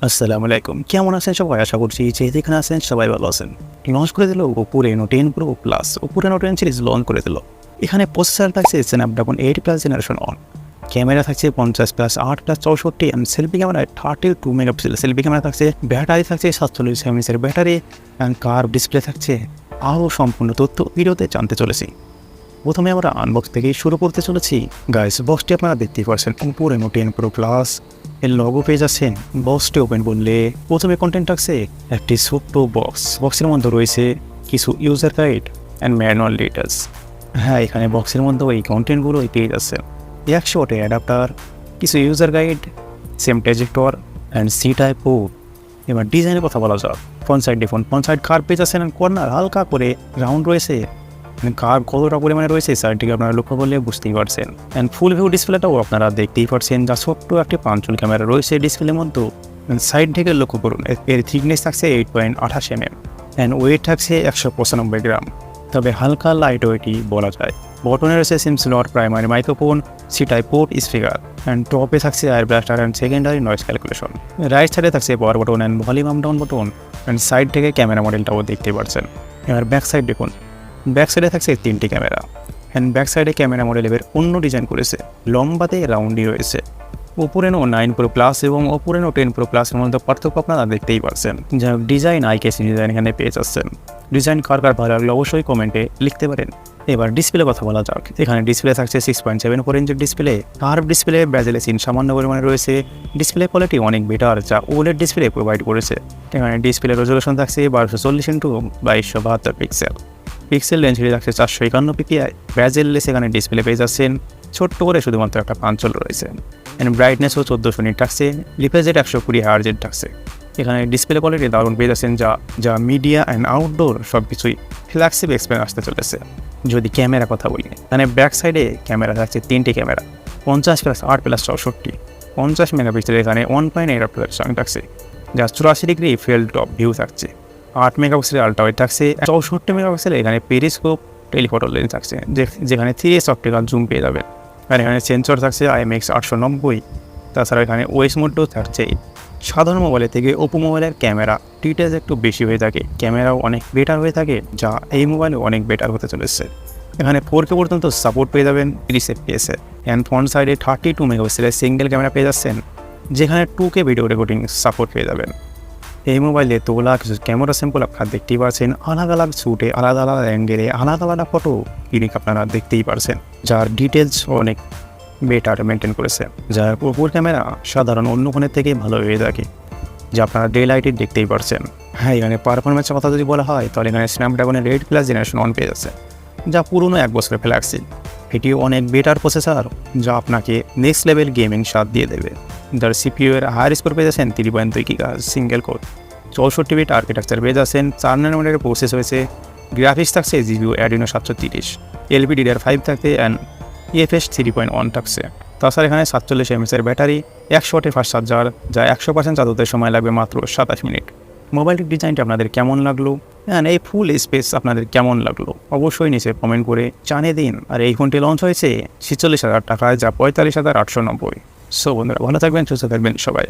আসসালামু আলাইকুম, কেমন আছেন সবাই? আশা করছি যে যেখানে আছেন সবাই ভালো আছেন। লঞ্চ করে দিল Oppo Reno 10 Pro Plus। Oppo Reno 10 series launch করে দিল। এখানে প্রসেসর থাকছে snapdragon 8+ জেনারেশন অন। ক্যামেরা থাকছে 50+, 8+, 64 and সেলফি ক্যামেরায় 32 মেগাপিক্সেল সেলফি ক্যামেরা থাকছে। ব্যাটারি থাকছে 47 mAh battery and curve display থাকছে। আরও সম্পূর্ণ তথ্য ভিডিওতে জানতে চলেছি। প্রথমে আমরা আনবক্স থেকেই শুরু করতে চলেছি। গাইস, বক্সটি আপনারা দেখতেই পাচ্ছেন Oppo Reno 10 Pro Plus এর লগো পেয়ে যাচ্ছেন। বক্সটি ওপেন করলে প্রথমে কন্টেন্ট থাকছে একটি ছোট্ট বক্সের মধ্যে রয়েছে কিছু user guide and manual details. হ্যাঁ, এখানে বক্সের মধ্যে ওই কন্টেন্টগুলো পেয়ে যাচ্ছেন। 100 ওয়াটের অ্যাডাপ্টার, কিছু ইউজার গাইড, সেম ট্রাজেক্টর অ্যান্ড সি টাইপ পোর্ট। এবার ডিজাইনের কথা বলা যাক। ফ্রন্ট সাইড কার্ভ পেয়ে যাচ্ছেন, কর্নার হালকা করে রাউন্ড রয়েছে। কার্ভ কতটা পরিমাণে রয়েছে সাইডটিকে আপনারা লক্ষ্য করলে বুঝতেই পারছেন। অ্যান্ড ফুল ভিউ ডিসপ্লেটাও আপনারা দেখতেই পারছেন, যা ছোট্ট একটি পাঞ্চল ক্যামেরা রয়েছে ডিসপ্লের মধ্যে। সাইড থেকে লক্ষ্য করুন, এর থিকনেস থাকছে 8.28 mm অ্যান্ড ওয়েট থাকছে 195 গ্রাম। তবে হালকা লাইট ওয়েটই বলা যায়। বটনে রয়েছে SIM slot, primary microphone, C type port, speaker and টপে থাকছে air blaster and secondary noise calculation. Right সাইডে থাকছে power button and volume up down button and side থেকে ক্যামেরা মডেলটাও দেখতে পাচ্ছেন। এবার ব্যাক সাইড দেখুন, ব্যাক সাইডে থাকছে 3টি ক্যামেরা অ্যান্ড ব্যাক সাইডে ক্যামেরা মডেলের অন্য ডিজাইন করেছে, লম্বাতে রাউন্ডই রয়েছে। Oppo Reno 9 Pro Plus এবং Oppo Reno 10 Pro Plus এর মধ্যে পার্থক্য আপনারা দেখতেই পাচ্ছেন। যা ডিজাইন আইকেসি ডিজাইন এখানে পেয়ে যাচ্ছেন। ডিজাইন কার ভালো লাগলে অবশ্যই কমেন্টে লিখতে পারেন। এবার ডিসপ্লে কথা বলা যাক। এখানে ডিসপ্লে থাকছে 6.74 ইঞ্চের ডিসপ্লে। কার্ভ ডিসপ্লে ব্রাজিলে সিন সামান্য পরিমাণে রয়েছে। ডিসপ্লে কোয়ালিটি অনেক বেটার, যা OLED ডিসপ্লে প্রোভাইড করেছে। এখানে ডিসপ্লে রেজলিউশন থাকছে 1240x2272 পিক্সেল। পিক্সেল ডেনসিটি থাকছে 451 ppi। ব্রাজিলে সেখানে ডিসপ্লে পেয়ে যাচ্ছেন ছোট্ট করে শুধুমাত্র একটা পাঞ্চল রয়েছে। অ্যান্ড ব্রাইটনেসও 1400 নিট থাকছে। রিফ্রেশ রেট 120 Hz থাকছে। এখানে ডিসপ্লে কোয়ালিটি দারুণ পেয়ে যাচ্ছেন, যা মিডিয়া অ্যান্ড আউটডোর সব কিছুই ফ্ল্যাগশিপ এক্সপেরিয়েন্স আসতে চলেছে। যদি ক্যামেরা কথা বলি, এখানে ব্যাক সাইডে ক্যামেরা থাকছে 3টি ক্যামেরা, 50+8+64 50 মেগাপিক্সেল। এখানে 1.8 অপটিক্যাল থাকছে, যা 84 ডিগ্রি ফিল্ড টপ ভিউ থাকছে। 8 মেগাপিক্সেল আল্ট্রা ওয়াইড থাকছে। 64 মেগাপিক্সেল এখানে পেরিস্কোপ টেলিফটো লেন্স থাকছে, যেখানে 3x অপটিক্যাল জুম পেয়ে যাবেন। আর এখানে সেন্সর থাকছে IMX 890। তাছাড়া এখানে ওএস মোডও থাকছে। সাধারণ মোবাইলের থেকে Oppo মোবাইলের ক্যামেরা ডিটেলস একটু বেশি হয়ে থাকে, ক্যামেরাও অনেক বেটার হয়ে থাকে, যা এই মোবাইলে অনেক বেটার হতে চলেছে। এখানে 4K পর্যন্ত সাপোর্ট পেয়ে যাবেন 30 fps অ্যান্ড ফ্রন্ট সাইডে 32 মেগাপিক্সেলের সিঙ্গেল ক্যামেরা পেয়ে যাচ্ছেন, যেখানে 2K ভিডিও রেকর্ডিং সাপোর্ট পেয়ে যাবেন। এই মোবাইলে তোলা কিছু ক্যামেরা স্যাম্পল আপনারা দেখতেই পাচ্ছেন। আলাদা আলাদা শ্যুটে আলাদা আলাদা অ্যাঙ্গেলে আলাদা আলাদা ফটো ক্লিক আপনারা দেখতেই পারছেন, যার ডিটেলস অনেক বেটার মেনটেন করেছে। যার উপর ক্যামেরা সাধারণ অন্য ফোনের থেকে ভালো হয়ে থাকে, যা আপনারা ডে লাইটে দেখতেই পারছেন। হ্যাঁ, এখানে পারফরমেন্সের কথা যদি বলা হয়, তাহলে এখানে স্ন্যাপড্রাগনের 8+ জেনারেশন অন পেয়ে যাচ্ছে, যা পুরনো 1 বছরের ফ্ল্যাগশিপ। এটি অনেক বেটার প্রসেসর, যা আপনাকে নেক্সট লেভেল গেমিং স্বাদ দিয়ে দেবে। যার CPU এর হায়ার স্কোর পেয়ে যাচ্ছেন 3.2 GHz single core. 64 bit architecture পেয়ে যাচ্ছেন। 4 ন্যানোমিটারের প্রসেস হয়েছে। গ্রাফিক্স থাকছে GPU Adreno 730, LPDDR5 থাকতে অ্যান্ড UFS 3.1 থাকছে। তাছাড়া এখানে 47 mAh ব্যাটারি, 100 ওয়াটের ফাস্ট চার্জার, যা 100% চার্জ হতে সময় লাগবে মাত্র 27 মিনিট। মোবাইলটির ডিজাইনটা আপনাদের কেমন লাগলো অ্যান্ড এই ফুল স্পেস আপনাদের কেমন লাগলো অবশ্যই নিচে কমেন্ট করে জানিয়ে দিন। আর এই ফোনটি লঞ্চ হয়েছে 46,000 টাকায়, যা 45,890। সো বন্ধুরা, ভালো থাকবেন, সুস্থ থাকবেন সবাই।